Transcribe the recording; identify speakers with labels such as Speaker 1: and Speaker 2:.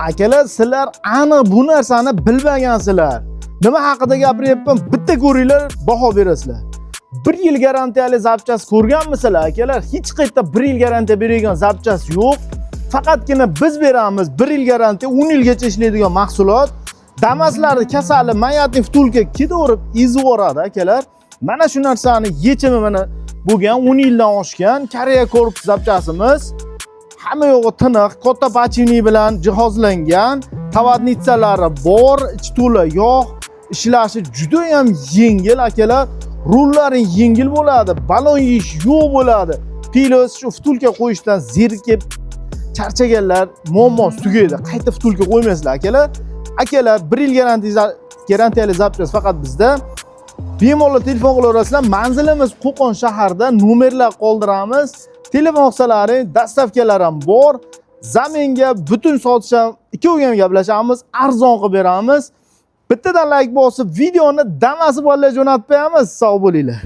Speaker 1: Akalar, sizlar aniq bu narsani bilmagansizlar. Nima haqida gapiryapman? Bitta ko'ringlar, baho berasizlar. 1 yil garantiyali zapchast ko'rganmisizlar akalar? Hech qayerda 1 yil garantiya beradigan zapchast yo'q. Faqatgina biz beramiz 1 yil garantiya, 10 yilgacha ishlaydigan mahsulot. Damaslarni kasali mayatni vtulka ketaverib ezib yuboradi akalar. Mana shu narsani yechimi mana bo'lgan 10 yildan oshgan Koreya korpus zapchastimiz. Hamma yo'g'i tiniq, katta pachini bilan jihozlangan, tavatnitsalari bor, ichi to'la yog', ishlashi juda ham yengil akalar. Rullaring yengil bo'ladi, balon yeyish yo'q bo'ladi. Pilos shu vtulka qo'yishdan zerikib charchaganlar muammosi tugaydi. Qayta vtulka qo'ymaysizlar akalar. Akalar 1 yil garantiyali zapchast faqat bizda. Bemalol telefon qilaverasizlar. Manzilimiz Qo'qon shaharda, nomerlar qoldiramiz. Telefon qilsalaring, dastavkalar ham bor. Zaminga butun sotish ham ikkovga ham gaplashamiz, arzon qilib beramiz. Bittadan like bosib, videoni damasi bolalarga jo'natib qo'yamiz. Sog' bo'linglar.